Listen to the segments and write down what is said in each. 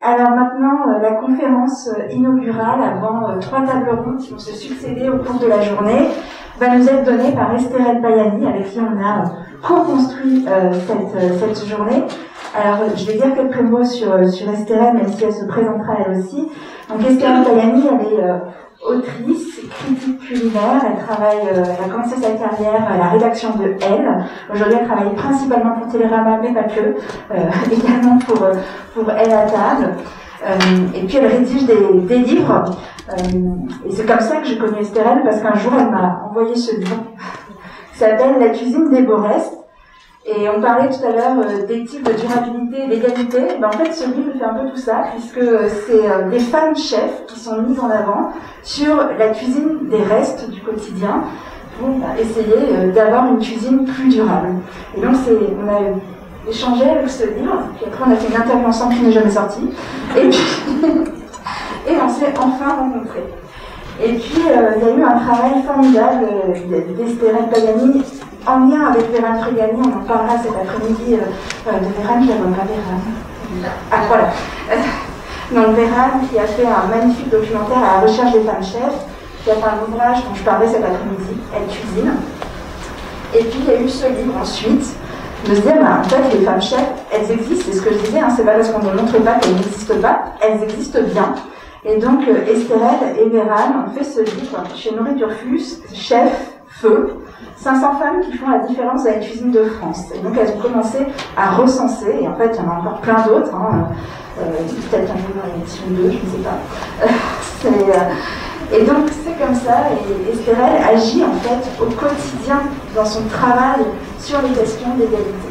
Alors maintenant, la conférence inaugurale, avant 3 tables rondes qui vont se succéder au cours de la journée, va nous être donnée par Estherelle Payani, avec qui on a co-construit cette journée. Alors, je vais dire quelques mots sur Estherelle, même si elle se présentera elle aussi. Donc, Estherelle Payani, elle est autrice, critique culinaire, elle a commencé sa carrière à la rédaction de Elle. Aujourd'hui, elle travaille principalement pour Télérama, mais pas que, également pour Elle à table. Et puis elle rédige des livres. Et c'est comme ça que j'ai connu Estherelle, parce qu'un jour, elle m'a envoyé ce livre qui s'appelle La cuisine des Borest. Et on parlait tout à l'heure d'éthique, de durabilité et d'égalité. En fait, ce livre fait un peu tout ça, puisque c'est des femmes chefs qui sont mises en avant sur la cuisine des restes du quotidien pour essayer d'avoir une cuisine plus durable. Et donc, on a échangé avec ce livre, puis après on a fait une interview ensemble qui n'est jamais sortie, et on s'est enfin rencontrés. Et puis, il y a eu un travail formidable d'Estherelle Payani en lien avec Vérane Frégani. On en parlera cet après-midi de Vérane qui a pas Vérane. Ah, voilà. Donc, Vérane qui a fait un magnifique documentaire à la recherche des femmes chefs, qui a fait un ouvrage dont je parlais cet après-midi, Elle cuisine. Et puis, il y a eu ce livre ensuite, de se dire, en fait, les femmes chefs, elles existent. C'est ce que je disais, c'est pas parce qu'on ne montre pas qu'elles n'existent pas, elles existent bien. Et donc, Estherelle et Vérane ont fait ce livre chez Nourriture Fus, Chef, Feu, 500 femmes qui font la différence à la cuisine de France. Et donc, elles ont commencé à recenser, et en fait, il y en a encore plein d'autres, peut-être un peu dans l'édition 2, je ne sais pas. Et donc, c'est comme ça, et Estherelle agit en fait au quotidien dans son travail sur les questions d'égalité.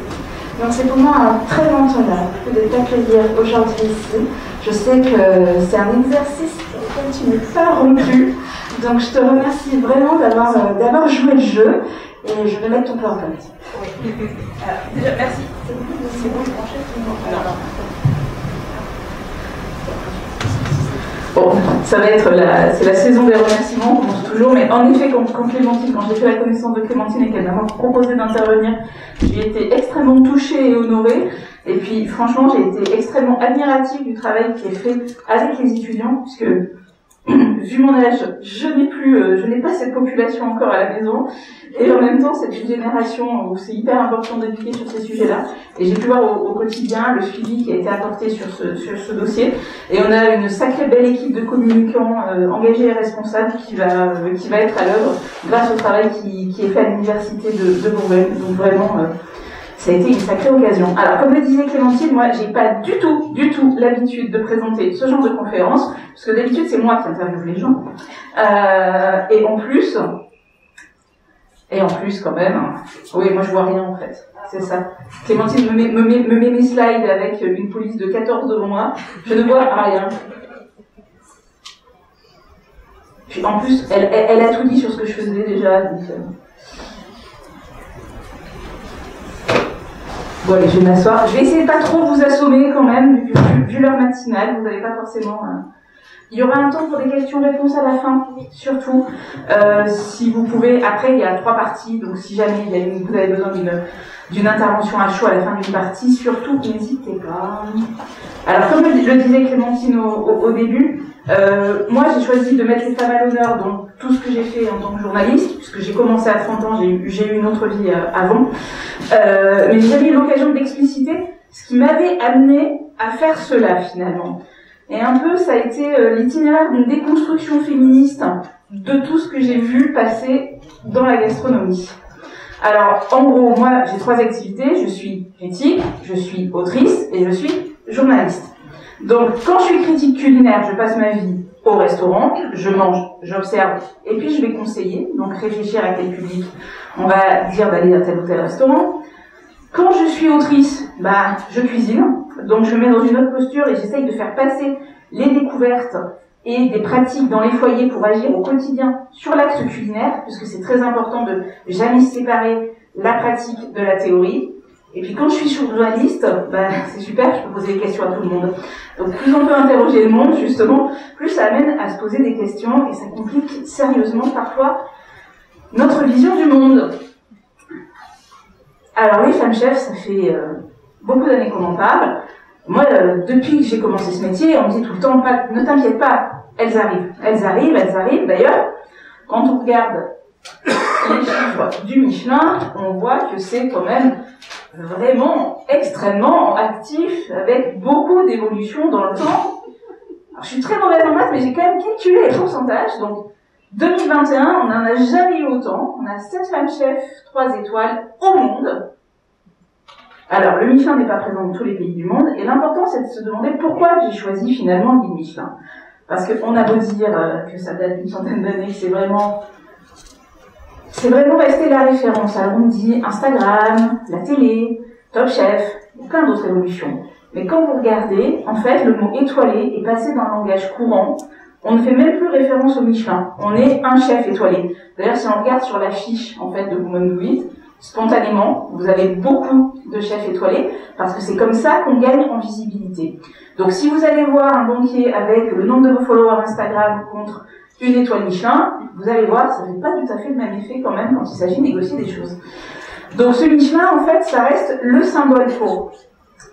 Donc c'est pour moi un très grand honneur de t'accueillir aujourd'hui ici. Je sais que c'est un exercice pour lequel tu n'es pas rompu. Donc je te remercie vraiment d'avoir joué le jeu. Et je vais mettre ton PowerPoint. Oui. Déjà, merci. C'est bon, je branchais tout le monde. Bon, ça va être c'est la saison des remerciements, on commence toujours, mais en effet, quand Clémentine, quand j'ai fait la connaissance de Clémentine et qu'elle m'a proposé d'intervenir, j'ai été extrêmement touchée et honorée. Et puis, franchement, j'ai été extrêmement admirative du travail qui est fait avec les étudiants, puisque, vu mon âge, je n'ai pas cette population encore à la maison. Et en même temps, c'est une génération où c'est hyper important d'éduquer sur ces sujets-là. Et j'ai pu voir au quotidien le suivi qui a été apporté sur ce dossier. Et on a une sacrée belle équipe de communicants engagés et responsables qui va être à l'œuvre grâce au travail qui est fait à l'université de Bourgogne. Donc vraiment, ça a été une sacrée occasion. Alors, comme le disait Clémentine, moi, j'ai pas du tout l'habitude de présenter ce genre de conférence, parce que d'habitude, c'est moi qui interviewe les gens. Et en plus, quand même, oui, moi je vois rien en fait, c'est ça. Clémentine me met mes slides avec une police de 14 devant moi, je ne vois rien. Puis en plus, elle a tout dit sur ce que je faisais déjà. Donc, bon, allez, je vais m'asseoir. Je vais essayer de pas trop vous assommer quand même, vu l'heure matinale, vous n'avez pas forcément... Il y aura un temps pour des questions-réponses à la fin, surtout. Si vous pouvez, après il y a 3 parties, donc si jamais vous avez besoin d'une intervention à chaud à la fin d'une partie, surtout n'hésitez pas. Alors comme le disait Clémentine au début, moi j'ai choisi de mettre les femmes à l'honneur dans tout ce que j'ai fait en tant que journaliste, puisque j'ai commencé à 30 ans, j'ai eu une autre vie avant, mais j'ai jamais eu l'occasion d'expliciter ce qui m'avait amené à faire cela finalement. Et un peu, ça a été l'itinéraire d'une déconstruction féministe de tout ce que j'ai vu passer dans la gastronomie. Alors, en gros, moi, j'ai 3 activités. Je suis critique, je suis autrice et je suis journaliste. Donc, quand je suis critique culinaire, je passe ma vie au restaurant, je mange, j'observe, et puis je vais conseiller, donc réfléchir à quel public on va dire d'aller à tel ou tel restaurant. Quand je suis autrice, je cuisine, donc je me mets dans une autre posture et j'essaye de faire passer les découvertes et des pratiques dans les foyers pour agir au quotidien sur l'axe culinaire, puisque c'est très important de jamais séparer la pratique de la théorie. Et puis quand je suis journaliste, c'est super, je peux poser des questions à tout le monde. Donc plus on peut interroger le monde, justement, plus ça amène à se poser des questions et ça complique sérieusement parfois notre vision du monde. Alors les femmes chefs, ça fait beaucoup d'années qu'on en parle. Moi, depuis que j'ai commencé ce métier, on me dit tout le temps, ne t'inquiète pas, elles arrivent. Elles arrivent, elles arrivent. D'ailleurs, quand on regarde les chiffres du Michelin, on voit que c'est quand même vraiment extrêmement actif, avec beaucoup d'évolution dans le temps. Alors, je suis très mauvaise en maths, mais j'ai quand même calculé les pourcentages. Donc, 2021, on n'en a jamais eu autant. On a 7 femmes chefs, 3 étoiles au monde. Alors, le Michelin n'est pas présent dans tous les pays du monde, et l'important, c'est de se demander pourquoi j'ai choisi finalement le guide Michelin. Parce qu'on a beau dire que ça date d'une centaine d'années, que c'est vraiment resté la référence. Alors, on dit Instagram, la télé, Top Chef, et plein d'autres évolutions. Mais quand vous regardez, en fait, le mot étoilé est passé dans le langage courant. On ne fait même plus référence au Michelin. On est un chef étoilé. D'ailleurs, si on regarde sur la fiche, en fait, de Women Do It, spontanément, vous avez beaucoup de chefs étoilés, parce que c'est comme ça qu'on gagne en visibilité. Donc, si vous allez voir un banquier avec le nombre de vos followers Instagram contre une étoile Michelin, vous allez voir, ça fait pas tout à fait le même effet quand même quand il s'agit de négocier des choses. Donc, ce Michelin, en fait, ça reste le symbole pour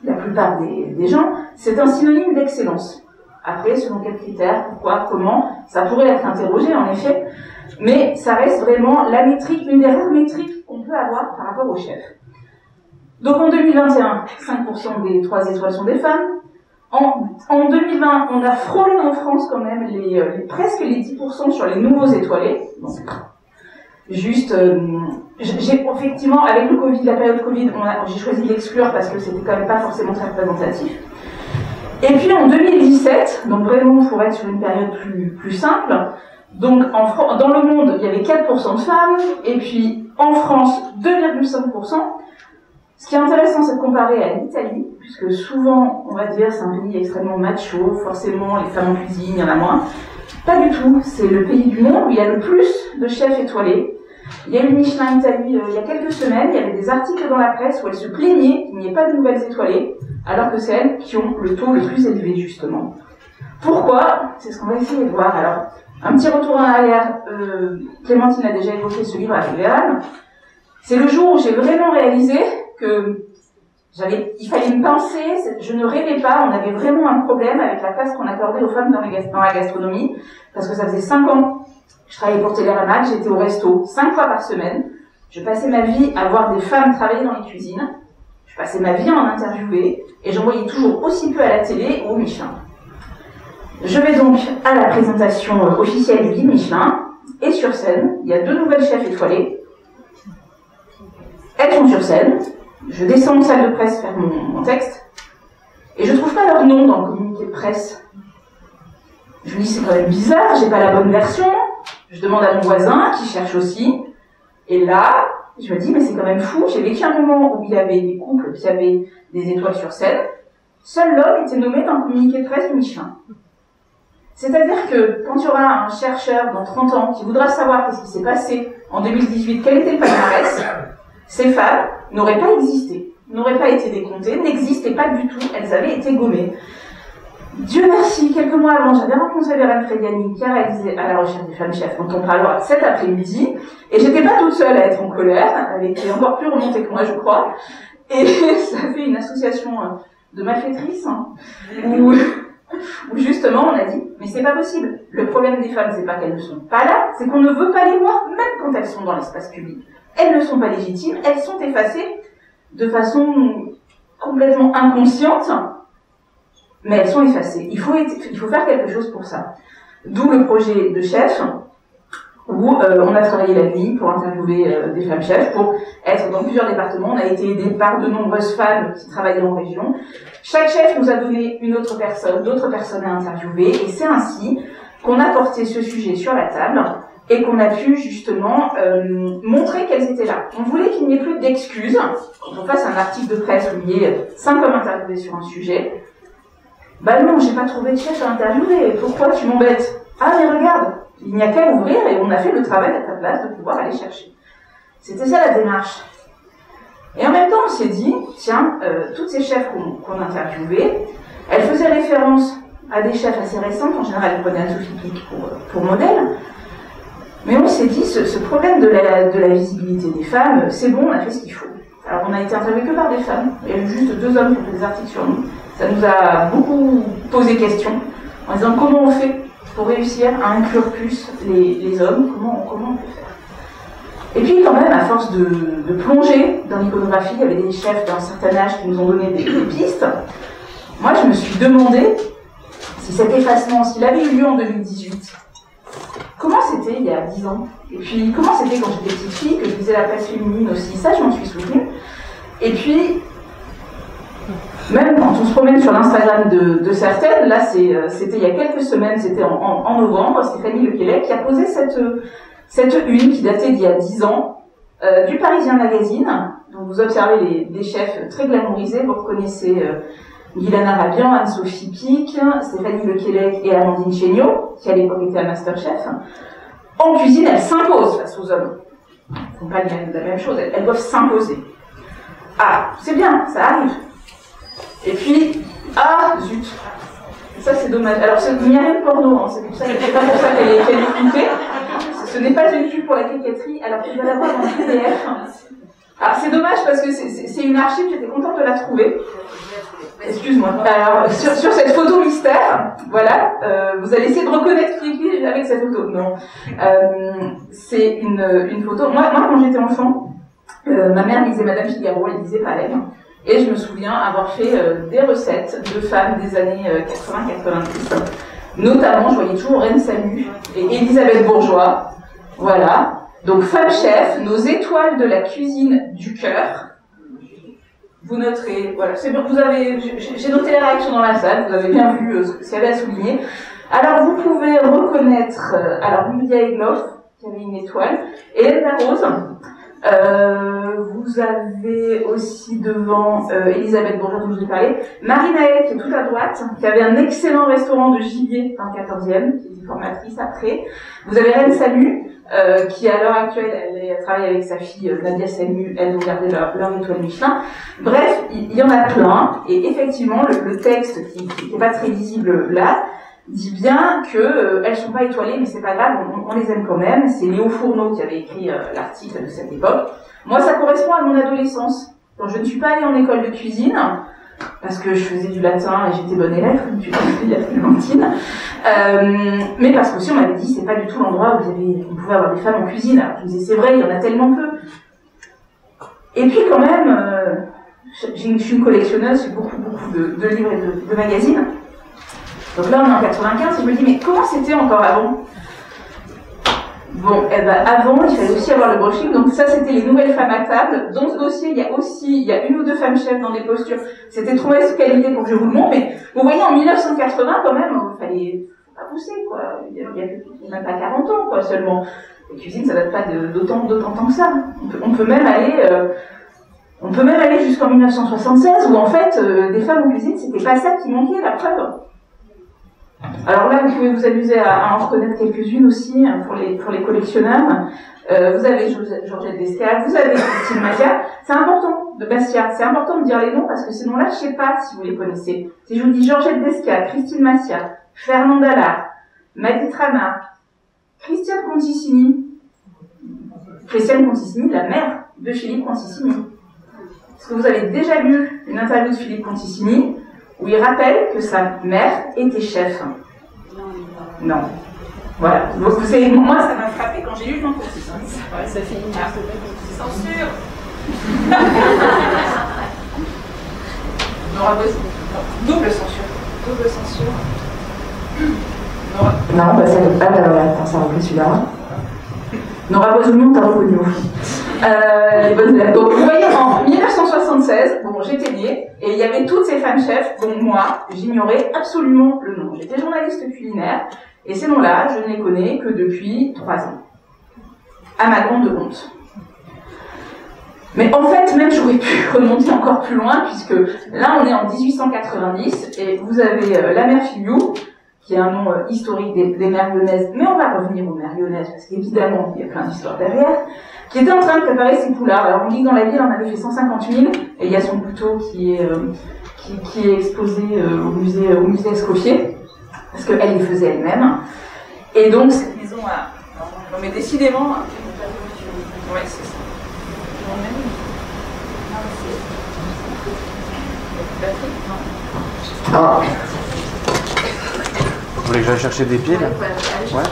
la plupart des gens. C'est un synonyme d'excellence. Après, selon quels critères, pourquoi, comment, ça pourrait être interrogé, en effet. Mais ça reste vraiment la métrique, une des rares métriques qu'on peut avoir par rapport au chef. Donc en 2021, 5% des 3 étoiles sont des femmes. En 2020, on a frôlé en France quand même presque les 10% sur les nouveaux étoilés. Donc, juste, j'ai effectivement, avec le Covid, la période Covid, j'ai choisi de l'exclure parce que c'était quand même pas forcément très représentatif. Et puis en 2017, donc vraiment pour être sur une période plus simple, donc dans le monde, il y avait 4% de femmes, et puis en France, 2,5%. Ce qui est intéressant, c'est de comparer à l'Italie, puisque souvent, on va dire, c'est un pays extrêmement macho, forcément, les femmes en cuisine, il y en a moins. Pas du tout, c'est le pays du monde où il y a le plus de chefs étoilés. Il y a eu Michelin Italie il y a quelques semaines, il y avait des articles dans la presse où elles se plaignaient qu'il n'y ait pas de nouvelles étoilées, alors que c'est elles qui ont le taux le plus élevé, justement. Pourquoi? C'est ce qu'on va essayer de voir. Alors, un petit retour en arrière, Clémentine a déjà évoqué ce livre avec Véran. C'est le jour où j'ai vraiment réalisé que il fallait me pincer, je ne rêvais pas, on avait vraiment un problème avec la place qu'on accordait aux femmes dans la gastronomie, parce que ça faisait 5 ans que je travaillais pour Télérama, j'étais au resto 5 fois par semaine, je passais ma vie à voir des femmes travailler dans les cuisines, je passais ma vie à en interviewer, et j'en voyais toujours aussi peu à la télé ou au Michelin. Je vais donc à la présentation officielle du guide Michelin, et sur scène, il y a 2 nouvelles chefs étoilées. Elles sont sur scène, je descends en salle de presse faire mon texte, et je trouve pas leur nom dans le communiqué de presse. Je me dis, c'est quand même bizarre, j'ai pas la bonne version. Je demande à mon voisin, qui cherche aussi. Et là, je me dis, mais c'est quand même fou, j'ai vécu un moment où il y avait des couples, puis il y avait des étoiles sur scène. Seul l'homme était nommé dans le communiqué de presse du Michelin. C'est-à-dire que quand il y aura un chercheur dans 30 ans qui voudra savoir qu'est-ce qui s'est passé en 2018, quel était le palmarès, ces femmes n'auraient pas existé, n'auraient pas été décomptées, n'existaient pas du tout, elles avaient été gommées. Dieu merci, quelques mois avant, j'avais rencontré Véran Frediani qui a réalisé À la recherche des femmes chefs, dont on parlera cet après-midi, et j'étais pas toute seule à être en colère, elle était encore plus remontée que moi, je crois, et ça fait une association de malfaitrices, où justement on a dit, mais c'est pas possible, le problème des femmes, c'est pas qu'elles ne sont pas là, c'est qu'on ne veut pas les voir, même quand elles sont dans l'espace public. Elles ne sont pas légitimes, elles sont effacées de façon complètement inconsciente, mais elles sont effacées. Il faut faire quelque chose pour ça. D'où le projet de chef, où on a travaillé la nuit pour interviewer des femmes chefs, pour être dans plusieurs départements. On a été aidés par de nombreuses femmes qui travaillaient en région. Chaque chef nous a donné une autre personne, d'autres personnes à interviewer, et c'est ainsi qu'on a porté ce sujet sur la table, et qu'on a pu justement montrer qu'elles étaient là. On voulait qu'il n'y ait plus d'excuses. Quand on fasse un article de presse où il y ait 5 hommes interviewés sur un sujet, bah non, j'ai pas trouvé de chef à interviewer, pourquoi tu m'embêtes? Ah mais regarde, il n'y a qu'à ouvrir et on a fait le travail à ta place de pouvoir aller chercher. C'était ça la démarche. Et en même temps on s'est dit, tiens, toutes ces chefs qu'on interviewait, elles faisaient référence à des chefs assez récents, en général elles prenaient Anne-Sophie Pic pour modèle. Mais on s'est dit, ce problème de la visibilité des femmes, c'est bon, on a fait ce qu'il faut. Alors on a été interviewé que par des femmes, il y a eu juste 2 hommes qui ont fait des articles sur nous. Ça nous a beaucoup posé question, en disant comment on fait pour réussir à inclure plus les hommes, comment on peut faire. Et puis quand même, à force de plonger dans l'iconographie, il y avait des chefs d'un certain âge qui nous ont donné des pistes. Moi, je me suis demandé si cet effacement, s'il avait eu lieu en 2018, comment c'était il y a 10 ans? Et puis, comment c'était quand j'étais petite fille, que je lisais la presse féminine aussi? Ça, je m'en suis souvenue. Et puis, même quand on se promène sur l'Instagram de certaines, là, c'était il y a quelques semaines, c'était en novembre, Stéphanie Lequelec qui a posé cette une qui datait d'il y a 10 ans, du Parisien Magazine. Donc, vous observez les chefs très glamourisés, vous reconnaissez Guylaine Arabian, Anne-Sophie Pic, Stéphanie Lequelec et Amandine Chéniaud, qui à l'époque était à Masterchef. En cuisine, elles s'imposent face aux hommes. Elles font pas la même chose, elles doivent s'imposer. Ah, c'est bien, ça arrive. Et puis, ah, zut. Ça, c'est dommage. Alors, il n'y a rien de porno, hein. C'est pas pour ça qu'elle est floutée. Ce n'est pas une pub pour la coquetterie, alors qu'il va l'avoir en PDF. Alors, c'est dommage parce que c'est une archive, j'étais contente de la trouver. Excuse-moi. Alors, sur cette photo mystère, voilà, vous allez essayer de reconnaître qui est avec cette photo. Non. C'est une photo. Moi, quand j'étais enfant, ma mère lisait Madame Figaro, elle lisait Palais. Et je me souviens avoir fait des recettes de femmes des années 80-90. Notamment, je voyais toujours Reine Samu et Elisabeth Bourgeois. Voilà. Donc, femmes chefs, nos étoiles de la cuisine du cœur. Vous noterez, voilà, c'est bien, j'ai noté les réactions dans la salle, vous avez bien vu ce qu'il y avait à souligner. Alors, vous pouvez reconnaître, Lydia Egloff, qui avait une étoile, et Hélène Rose. Vous avez aussi devant Elisabeth Bourgeois, dont je vous ai parlé, Marie Naël, qui est tout à droite, qui avait un excellent restaurant de gibier dans le 14e, qui est formatrice après. Vous avez Reine Samu, qui à l'heure actuelle, elle travaille avec sa fille Nadia Samu, elles ont gardé leur étoile Michelin. Bref, il y en a plein, et effectivement, le texte qui n'est pas très lisible là, dit bien que elles sont pas étoilées, mais c'est pas grave, on les aime quand même. C'est Léo Fourneau qui avait écrit l'article de cette époque. Moi, ça correspond à mon adolescence. Donc, je ne suis pas allée en école de cuisine, parce que je faisais du latin et j'étais bonne élève, comme tu l'as dit, la Clémentine. Mais parce qu'aussi, on m'avait dit, c'est pas du tout l'endroit où on pouvait avoir des femmes en cuisine. Alors, je me disais, c'est vrai, il y en a tellement peu. Et puis, quand même, je suis une collectionneuse, j'ai beaucoup de livres et de magazines. Donc là, on est en 95, et je me dis, mais comment c'était encore avant? Bon, avant, il fallait aussi avoir le brushing, donc ça, c'était les nouvelles femmes à table. Dans ce dossier, il y a une ou deux femmes chefs dans des postures. C'était trop mauvaise qualité pour que je vous le montre, mais vous voyez, en 1980, quand même, il fallait pas pousser, quoi. Il y a même pas 40 ans, quoi, seulement. La cuisine, ça date pas d'autant temps que ça. On peut même aller jusqu'en 1976, où en fait, des femmes en cuisine, c'était pas ça qui manquait, la preuve. Alors là, vous pouvez vous amuser à en reconnaître quelques-unes aussi, hein, pour les collectionneurs. Vous avez Georgette Descales, vous avez Christine Masia. C'est important de Bastia, c'est important de dire les noms parce que ces noms-là, je sais pas si vous les connaissez. Si je vous dis Georgette Descales, Christine Masia, Fernande Allard, Maddy Trama, Christiane Conticini, la mère de Philippe Conticini. Est-ce que vous avez déjà lu une interview de Philippe Conticini où il rappelle que sa mère était chef? Non. Voilà. Donc, moi, ça m'a frappé quand j'ai lu le nom. Ouais, ça finit par censure. Double censure. Double censure. Non, bah ça ne pas attends, ça rappelle celui-là. Nora Bozoumon, t'as reconnu. Donc, vous voyez, en 1976, bon, j'étais née, et il y avait toutes ces femmes chefs, dont moi, j'ignorais absolument le nom. J'étais journaliste culinaire, et ces noms-là, je ne les connais que depuis 3 ans. À ma grande honte. Mais en fait, même j'aurais pu remonter encore plus loin, puisque là, on est en 1890, et vous avez la mère Filiou, qui est un nom historique des mères lyonnaises, mais on va revenir aux mères lyonnaises, parce qu'évidemment, il y a plein d'histoires derrière, qui était en train de préparer ses poulards. Alors on dit que dans la ville, on avait fait 150 000, et il y a son couteau qui est exposé au musée Escoffier, parce qu'elle les faisait elle-même. Et donc, cette maison a... Non, mais décidément... Ouais, c'est ça. Ah. Vous voulez que j'aille chercher des pieds là? Ouais.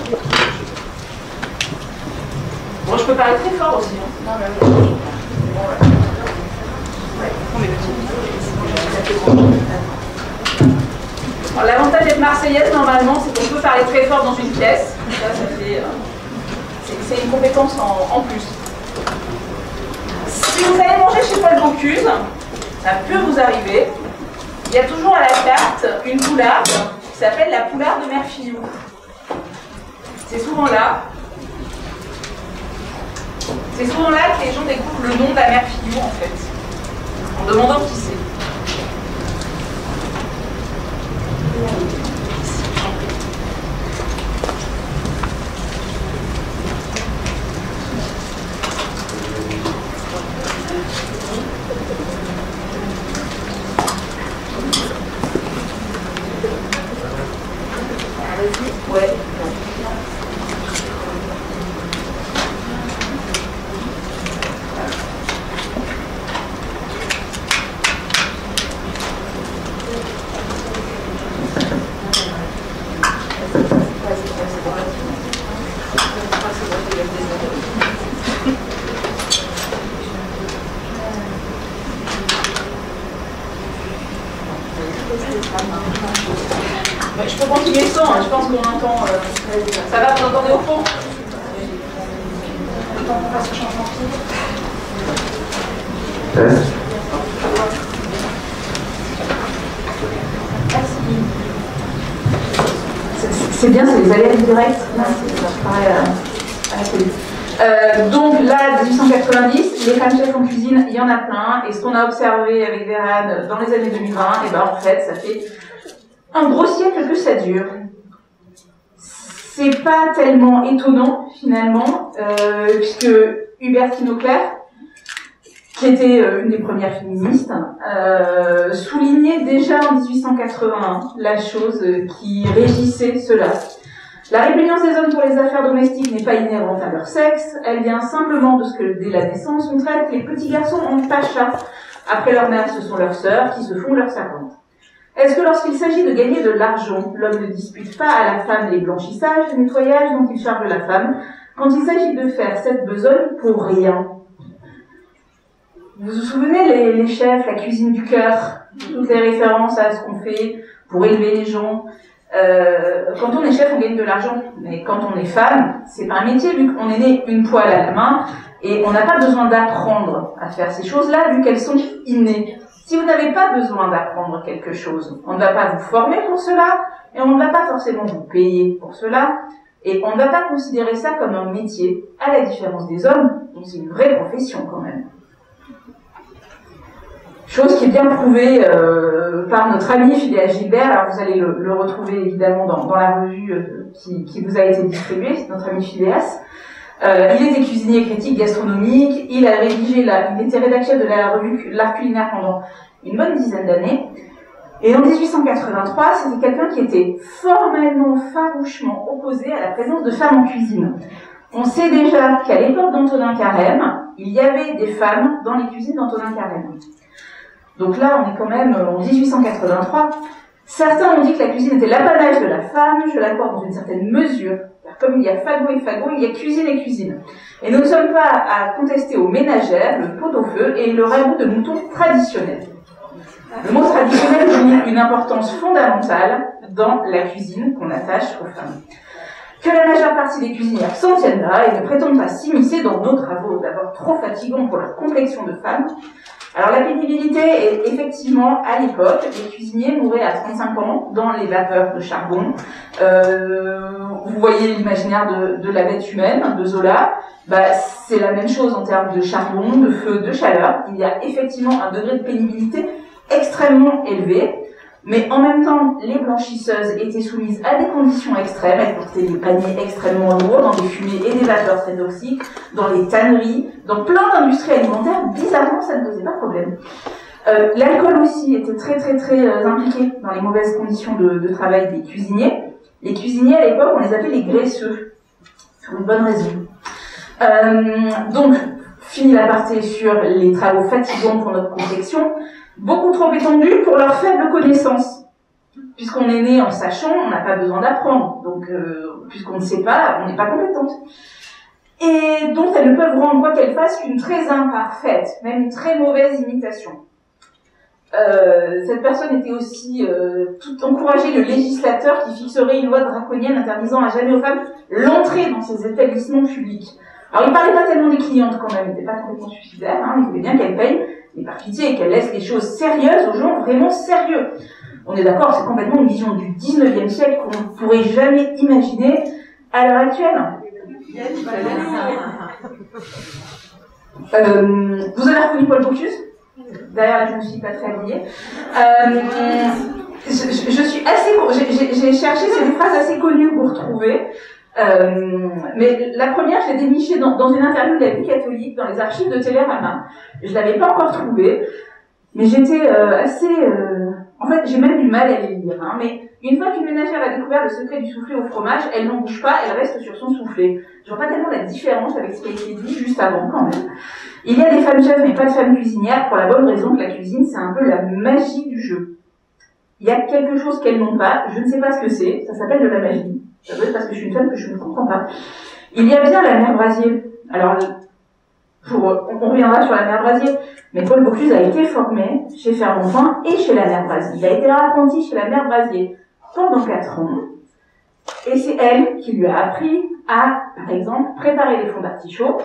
Bon, je peux parler très fort aussi. Hein. Non, mais bon, ouais. Alors, l'avantage d'être marseillaise, normalement, c'est qu'on peut parler très fort dans une pièce. Ça fait, c'est une compétence en plus. Si vous allez manger chez Paul Bocuse, ça peut vous arriver. Il y a toujours à la carte une poularde qui s'appelle la poularde de Mère Fillou. C'est souvent là. C'est souvent là que les gens découvrent le nom de la Mère Fillou, en fait, en demandant qui c'est. Ouais. Je peux continuer sans, hein. Je pense qu'on entend. Ça va, vous entendez au fond? Le temps qu'on fasse le changement de fil. C'est bien, c'est les aléas directs. Ça paraît à la télé. Donc là, 1890, les femmes chefs en cuisine, il y en a plein. Et ce qu'on a observé avec Vérane dans les années 2020, et ben en fait, ça fait un gros siècle que ça dure. C'est pas tellement étonnant finalement, puisque Hubertine Auclair, qui était une des premières féministes, soulignait déjà en 1881 la chose qui régissait cela. La répugnance des hommes pour les affaires domestiques n'est pas inhérente à leur sexe, elle vient simplement de ce que, dès la naissance, on traite les petits garçons en pacha. Après leur mère, ce sont leurs sœurs qui se font leurs servantes. Est-ce que lorsqu'il s'agit de gagner de l'argent, l'homme ne dispute pas à la femme les blanchissages, les nettoyages dont il charge la femme, quand il s'agit de faire cette besogne pour rien? Vous vous souvenez, les chefs, la cuisine du cœur, toutes les références à ce qu'on fait pour élever les gens. Quand on est chef, on gagne de l'argent. Mais quand on est femme, c'est pas un métier, vu qu'on est né une poêle à la main, et on n'a pas besoin d'apprendre à faire ces choses-là, vu qu'elles sont innées. Si vous n'avez pas besoin d'apprendre quelque chose, on ne va pas vous former pour cela, et on ne va pas forcément vous payer pour cela, et on ne va pas considérer ça comme un métier, à la différence des hommes, donc c'est une vraie profession quand même. Chose qui est bien prouvée par notre ami Phileas Gilbert. Alors vous allez le retrouver évidemment dans la revue qui vous a été distribuée, c'est notre ami Phileas. Il était cuisinier critique gastronomique, il a rédigé il était rédacteur de la revue L'Art culinaire pendant une bonne dizaine d'années. Et en 1883, c'était quelqu'un qui était formellement, farouchement opposé à la présence de femmes en cuisine. On sait déjà qu'à l'époque d'Antonin Carême, il y avait des femmes dans les cuisines d'Antonin Carême. Donc là, on est quand même en 1883. Certains ont dit que la cuisine était l'apanage de la femme, je l'accorde dans une certaine mesure. Comme il y a fagot et fagot, il y a cuisine et cuisine. Et nous ne sommes pas à contester aux ménagères le pot-au-feu et le ragoût de mouton traditionnel. Le mot traditionnel donne une importance fondamentale dans la cuisine qu'on attache aux femmes. Que la majeure partie des cuisinières s'en tiennent là et ne prétendent pas s'immiscer dans nos travaux, d'abord trop fatigants pour leur complexion de femme. Alors la pénibilité est effectivement, à l'époque, les cuisiniers mouraient à 35 ans dans les vapeurs de charbon. Vous voyez l'imaginaire de la bête humaine, de Zola. C'est la même chose en termes de charbon, de feu, de chaleur. Il y a effectivement un degré de pénibilité extrêmement élevé. Mais en même temps, les blanchisseuses étaient soumises à des conditions extrêmes. Elles portaient des paniers extrêmement lourds, dans des fumées et des vapeurs très toxiques, dans les tanneries, dans plein d'industries alimentaires. Bizarrement, ça ne posait pas problème. L'alcool aussi était très impliqué dans les mauvaises conditions de travail des cuisiniers. Les cuisiniers, à l'époque, on les appelait les graisseux, pour une bonne raison. Donc, fini l'aparté sur les travaux fatigants pour notre complexion, beaucoup trop étendus pour leur faible connaissance Puisqu'on est né en sachant, on n'a pas besoin d'apprendre. Donc, puisqu'on ne sait pas, on n'est pas compétente. Et donc, elles ne peuvent rendre quoi qu'elles fassent qu'une très imparfaite, même une très mauvaise imitation. Cette personne était aussi tout encouragé le législateur qui fixerait une loi draconienne interdisant à jamais aux femmes l'entrée dans ces établissements publics. Alors, il parlait pas tellement des clientes quand même, il n'était pas complètement suicidaire, hein, il voulait bien qu'elles payent, mais par pitié, et qu'elles laissent les choses sérieuses aux gens vraiment sérieux. On est d'accord, c'est complètement une vision du 19e siècle qu'on ne pourrait jamais imaginer à l'heure actuelle. Vous avez reconnu Paul Bocuse? D'ailleurs, je ne suis pas très habillée. Je suis assez... J'ai cherché, c'est des phrases assez connues que vous retrouvez. Mais la première, je l'ai dénichée dans une interview de la vie catholique, dans les archives de Télérama. Je ne l'avais pas encore trouvée, mais j'étais assez... En fait, j'ai même du mal à les lire. Hein, mais une fois qu'une ménagère a découvert le secret du soufflé au fromage, elle n'en bouge pas, elle reste sur son soufflé. Je vois pas tellement la différence avec ce qui a été dit juste avant, quand même. Il y a des femmes chefs, mais pas de femmes cuisinières, pour la bonne raison que la cuisine, c'est un peu la magie du jeu. Il y a quelque chose qu'elles n'ont pas, je ne sais pas ce que c'est, ça s'appelle de la magie. Ça doit être parce que je suis une femme que je ne comprends pas. Il y a bien la mère Brasier. Alors, on reviendra sur la mère Brasier, mais Paul Bocuse a été formé chez Fermontin et chez la mère Brasier. Il a été apprenti chez la mère Brasier pendant 4 ans, et c'est elle qui lui a appris à, par exemple, préparer les fonds d'artichaut.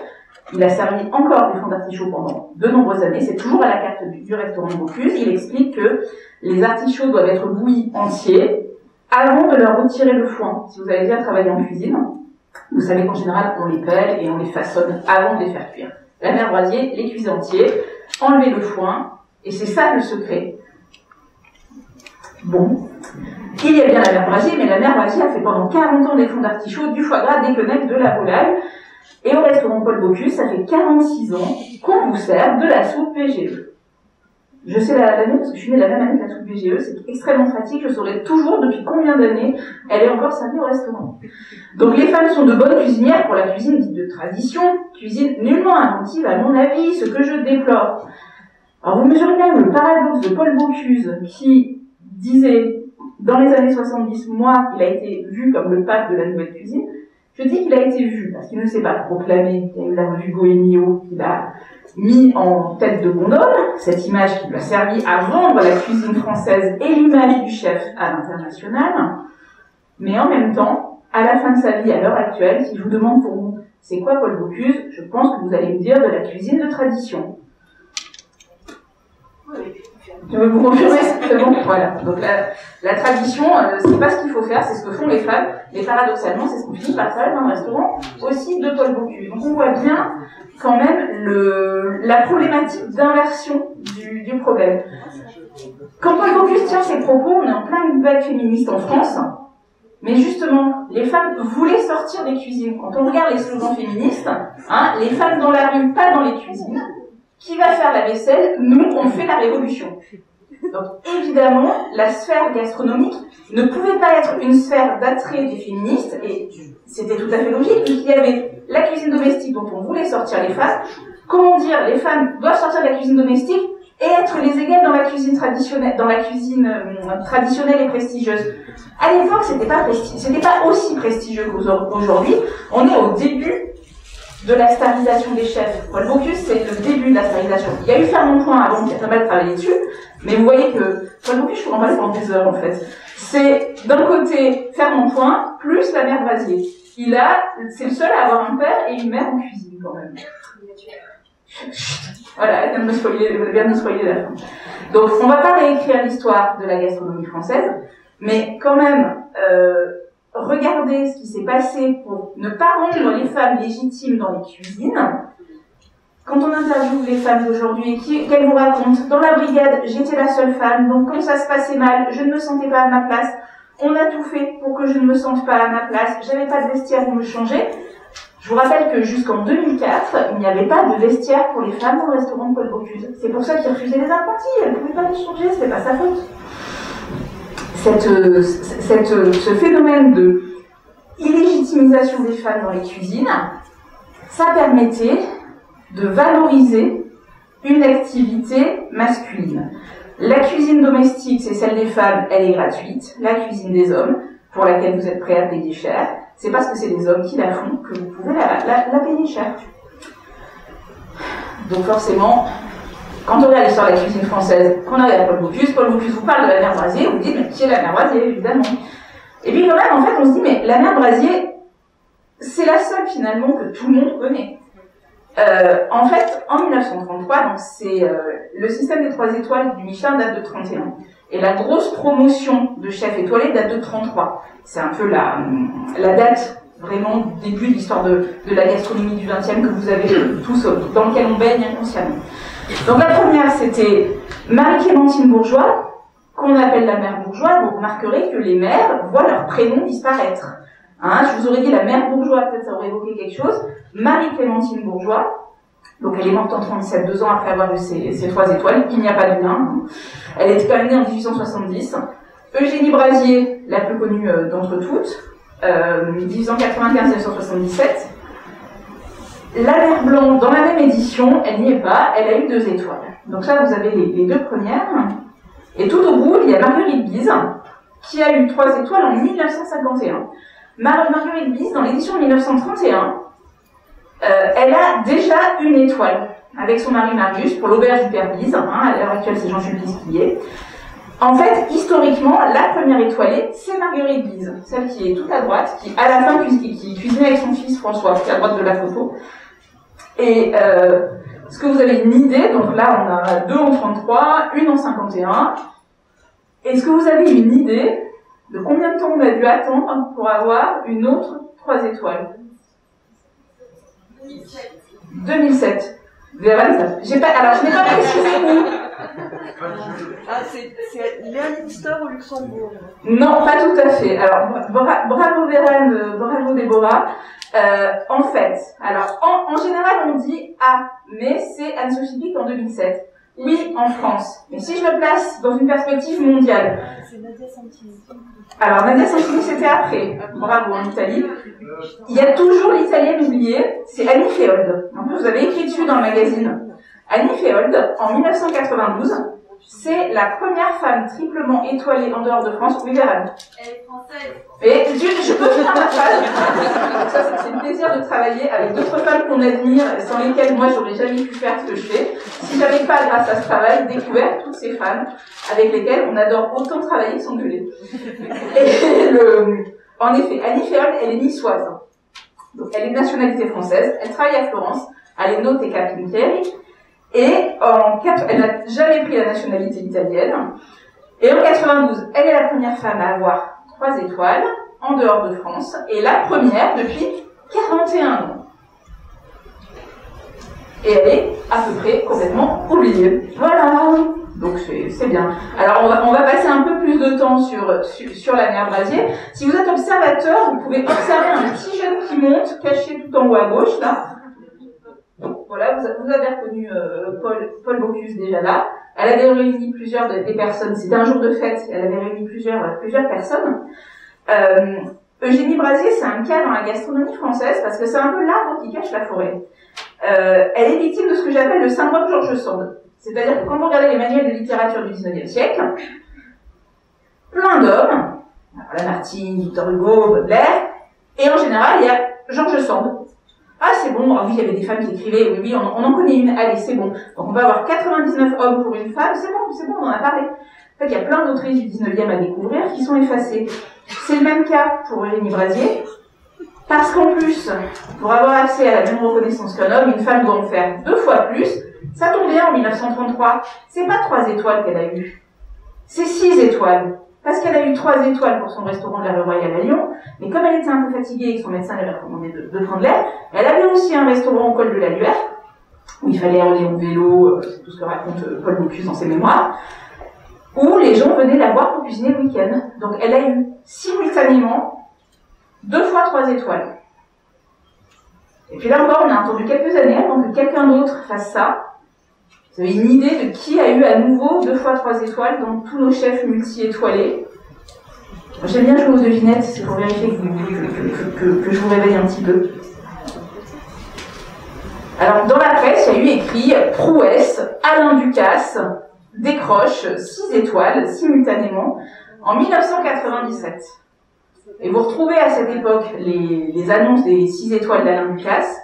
Il a servi encore des fonds d'artichaut pendant de nombreuses années, c'est toujours à la carte du restaurant Bocuse. Il explique que les artichauts doivent être bouillis entiers avant de leur retirer le foin. Si vous avez déjà travaillé en cuisine, vous savez qu'en général, on les pèle et on les façonne avant de les faire cuire. La mère Brasier les cuisait entiers, enlever le foin, et c'est ça le secret. Bon. Il y a bien la mère Brasier, mais la mère Brasier a fait pendant 40 ans des fonds d'artichaut, du foie gras, des quenelles, de la volaille. Et au restaurant Paul Bocuse, ça fait 46 ans qu'on vous sert de la soupe VGE. Je sais l'année parce que je suis née la même année que la soupe VGE, c'est extrêmement pratique, je saurais toujours depuis combien d'années elle est encore servie au restaurant. Donc les femmes sont de bonnes cuisinières pour la cuisine dite de tradition, cuisine nullement inventive à mon avis, ce que je déplore. Alors vous mesurez même le paradoxe de Paul Bocuse qui disait dans les années 70, moi, il a été vu comme le pape de la nouvelle cuisine. Je dis qu'il a été vu parce qu'il ne s'est pas proclamé. Il y a eu la revue Goemio qui l'a mis en tête de gondole, cette image qui lui a servi à vendre la cuisine française et l'image du chef à l'international. Mais en même temps, à la fin de sa vie, à l'heure actuelle, si je vous demande pour vous, c'est quoi Paul Bocuse, je pense que vous allez me dire de la cuisine de tradition. Je veux vous confirmer, c'est bon, voilà. Donc la tradition, c'est pas ce qu'il faut faire, c'est ce que font les femmes, mais paradoxalement, c'est ce qu'on finit par faire dans le restaurant aussi de Paul Bocuse. Donc on voit bien quand même la problématique d'inversion du problème. Quand Paul Bocuse tient ses propos, on est en pleine vague féministe en France, mais justement, les femmes voulaient sortir des cuisines. Quand on regarde les slogans féministes, hein, les femmes dans la rue, pas dans les cuisines. Qui va faire la vaisselle? Nous, on fait la révolution. Donc, évidemment, la sphère gastronomique ne pouvait pas être une sphère d'attrait des féministes, et c'était tout à fait logique, puisqu'il y avait la cuisine domestique dont on voulait sortir les femmes. Comment dire, les femmes doivent sortir de la cuisine domestique et être les égales dans la cuisine traditionnelle, traditionnelle et prestigieuse. À l'époque, c'était pas aussi prestigieux qu'aujourd'hui. On est au début de la starisation des chefs. Paul Bocuse, c'est le début de la starisation. Il y a eu Fermontin avant qui a pas mal travaillé dessus, mais vous voyez que Paul Bocuse, je pourrais en parler pendant des heures en fait. C'est d'un côté Fermontin plus la mère Brasier. C'est le seul à avoir un père et une mère en cuisine quand même. Voilà, elle vient de me spoiler la fin. Donc on va pas réécrire l'histoire de la gastronomie française, mais quand même regardez ce qui s'est passé pour ne pas rendre les femmes légitimes dans les cuisines. Quand on interviewe les femmes d'aujourd'hui, qu'elles vous racontent, dans la brigade, j'étais la seule femme, donc quand ça se passait mal, je ne me sentais pas à ma place. On a tout fait pour que je ne me sente pas à ma place. J'avais pas de vestiaire pour me changer. Je vous rappelle que jusqu'en 2004, il n'y avait pas de vestiaire pour les femmes dans le restaurant de Paul Bocuse. C'est pour ça qu'ils refusaient les apprentis. Elles ne pouvaient pas les changer, c'était pas sa faute. Ce phénomène de illégitimisation des femmes dans les cuisines, ça permettait de valoriser une activité masculine. La cuisine domestique, c'est celle des femmes, elle est gratuite. La cuisine des hommes, pour laquelle vous êtes prêts à payer cher, c'est parce que c'est des hommes qui la font que vous pouvez la payer cher. Donc forcément, quand on regarde l'histoire de la cuisine française, qu'on arrive à Paul Bocuse vous parle de la mère Brasier, vous dites, mais qui est la mère Brasier, évidemment. Et puis quand même, en fait, on se dit, mais la mère Brasier, c'est la seule finalement que tout le monde connaît. En fait, en 1933, donc c'est le système des 3 étoiles du Michelin date de 31. Et la grosse promotion de chef étoilé date de 33. C'est un peu la date vraiment du début de l'histoire de la gastronomie du XXe que vous avez tous, dans lequel on baigne inconsciemment. Donc la première, c'était Marie-Clémentine Bourgeois, qu'on appelle la mère Bourgeois. Vous remarquerez que les mères voient leur prénom disparaître. Hein, je vous aurais dit la mère Bourgeois, peut-être ça aurait évoqué quelque chose. Marie-Clémentine Bourgeois, donc elle est morte en 37, 2 ans après avoir eu ses 3 étoiles, il n'y a pas de lien. Elle était quand même née en 1870. Eugénie Brasier, la plus connue d'entre toutes, 1895-1977. La mère Blanc, dans la même édition, elle n'y est pas, elle a eu 2 étoiles. Donc là, vous avez les 2 premières. Et tout au bout, il y a Marguerite Bise, qui a eu 3 étoiles en 1951. Marguerite Bise, dans l'édition de 1931, elle a déjà 1 étoile, avec son mari Marius, pour l'auberge du Père Bise. À l'heure actuelle, c'est Jean Sulpice qui y est. En fait, historiquement, la première étoilée, c'est Marguerite Bise, celle qui est toute à droite, qui, à la fin, qui cuisinait avec son fils François, qui est à droite de la photo. Et est-ce que vous avez une idée? Donc là, on a 2 en 33, 1 en 51. Est-ce que vous avez une idée de combien de temps on a dû attendre pour avoir une autre 3 étoiles? 2007. Alors, je n'ai pas précisé où. Ah, c'est Leominster au Luxembourg. Non, pas tout à fait. Alors, bravo Vérène, bravo Déborah. En fait, alors, en général, on dit A, mais c'est Anne-Sophie Pic en 2007. Oui, en France. Mais si je me place dans une perspective mondiale. C'est Nadia Santini. Alors, Nadia Santini, c'était après. Bravo, en Italie. Il y a toujours l'italienne oubliée, c'est Annie Féold. En plus, vous avez écrit dessus dans le magazine. Annie Féold, en 1992, c'est la première femme triplement étoilée en dehors de France. Oui, Vérane. Elle est française. Et je peux finir ma phrase. Ça, c'est le plaisir de travailler avec d'autres femmes qu'on admire, sans lesquelles moi, j'aurais jamais pu faire ce que je fais. Si j'avais pas, grâce à ce travail, découvert toutes ces femmes avec lesquelles on adore autant travailler sans gueuler. Et en effet, Annie Féold, elle est niçoise. Donc, elle est de nationalité française. Elle travaille à Florence, à Lenote et Capintieri. Et elle n'a jamais pris la nationalité italienne. Et en 92, elle est la première femme à avoir 3 étoiles en dehors de France, et la première depuis 41 ans. Et elle est à peu près complètement oubliée. Voilà. Donc c'est bien. Alors on va passer un peu plus de temps sur la mère Brasier. Si vous êtes observateur, vous pouvez observer un petit jeune qui monte, caché tout en haut à gauche, là. Voilà, vous avez reconnu Paul Bocuse déjà là. Elle avait réuni plusieurs des personnes. C'était un jour de fête. Elle avait réuni plusieurs personnes. Eugénie Brasier, c'est un cas dans la gastronomie française parce que c'est un peu l'arbre qui cache la forêt. Elle est victime de ce que j'appelle le syndrome George Sand. C'est-à-dire que quand vous regardez les manuels de littérature du XIXe siècle, plein d'hommes, Lamartine, Victor Hugo, Baudelaire, et en général, il y a George Sand. Ah, c'est bon, ah oui, il y avait des femmes qui écrivaient, oui, on en connaît une, allez, c'est bon. Donc on va avoir 99 hommes pour une femme, c'est bon, on en a parlé. En fait, il y a plein d'autrices du 19e à découvrir qui sont effacées. C'est le même cas pour Eugénie Brasier, parce qu'en plus, pour avoir accès à la même reconnaissance qu'un homme, une femme doit en faire 2 fois plus. Ça tombe bien en 1933. C'est pas 3 étoiles qu'elle a eu, c'est 6 étoiles. Parce qu'elle a eu 3 étoiles pour son restaurant de la rue Royale à Lyon, mais comme elle était un peu fatiguée et que son médecin lui avait recommandé de prendre l'air, elle avait aussi un restaurant au col de la Luère, où il fallait aller en vélo, c'est tout ce que raconte Paul Bocuse dans ses mémoires, où les gens venaient la voir pour cuisiner le week-end. Donc elle a eu simultanément 2 fois 3 étoiles. Et puis là encore, on a attendu quelques années avant que quelqu'un d'autre fasse ça. Vous avez une idée de qui a eu à nouveau 2 fois 3 étoiles dans tous nos chefs multi-étoilés? J'aime bien jouer aux devinettes, c'est pour vérifier que je vous réveille un petit peu. Alors, dans la presse, il y a eu écrit prouesse, Alain Ducasse, décroche 6 étoiles simultanément en 1997. Et vous retrouvez à cette époque les annonces des 6 étoiles d'Alain Ducasse.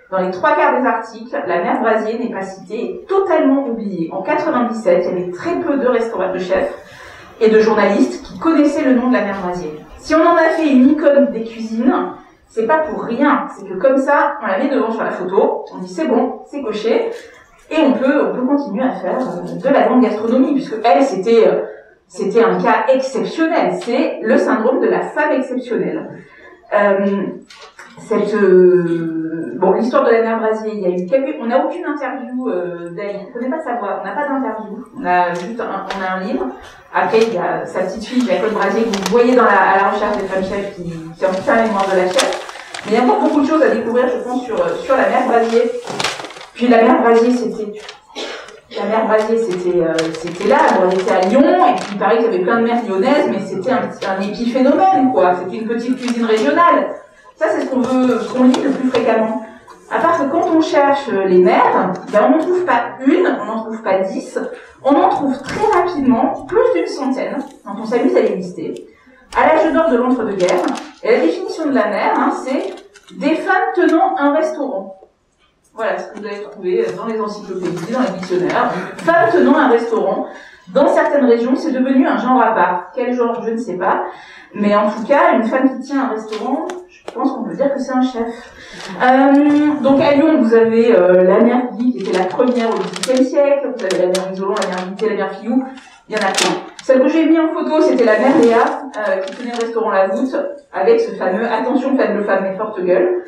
Dans les 3/4 des articles, la mer Brasier n'est pas citée, est totalement oubliée. En 97, il y avait très peu de restaurateurs, de chefs et de journalistes qui connaissaient le nom de la mer Brasier. Si on en a fait une icône des cuisines, c'est pas pour rien. C'est que comme ça, on la met devant sur la photo, on dit c'est bon, c'est coché, et on peut continuer à faire de la grande gastronomie, puisque elle, c'était un cas exceptionnel. C'est le syndrome de la femme exceptionnelle. Bon, l'histoire de la mer Brasier, il y a eu on n'a aucune interview d'elle, on ne connaît pas sa voix, on n'a pas d'interview, on a juste un livre. Après, il y a sa petite fille, Jacqueline Brasier, que vous voyez à la recherche des femmes chefs qui en fait la mémoire de la chef. Mais il y a encore beaucoup de choses à découvrir, je pense, sur la mer Brasier. Puis la mer Brasier, c'était là, bon, elle était à Lyon, et puis il paraît qu'il y avait plein de mers lyonnaises, mais c'était un épiphénomène, quoi. C'était une petite cuisine régionale. Ça, c'est ce qu'on lit le plus fréquemment. À part que quand on cherche les mers, ben on n'en trouve pas une, on n'en trouve pas 10, on en trouve très rapidement plus d'une centaine, quand on s'amuse à les lister. À l'âge d'or de l'entre-deux-guerres, et la définition de la mer, c'est des femmes tenant un restaurant. Voilà ce que vous allez trouver dans les encyclopédies, dans les dictionnaires. Femmes tenant un restaurant. Dans certaines régions, c'est devenu un genre à part. Quel genre, je ne sais pas. Mais en tout cas, une femme qui tient un restaurant, je pense qu'on peut dire que c'est un chef. Donc à Lyon, vous avez la mère Guy, qui était la première au XVIIIe siècle. Vous avez la mère Isolon, la mère Guité, la mère Filou. Il y en a plein. Celle que j'ai mis en photo, c'était la mère Léa, qui tenait le restaurant La Voûte, avec ce fameux « Attention, faible femme mais forte gueule ».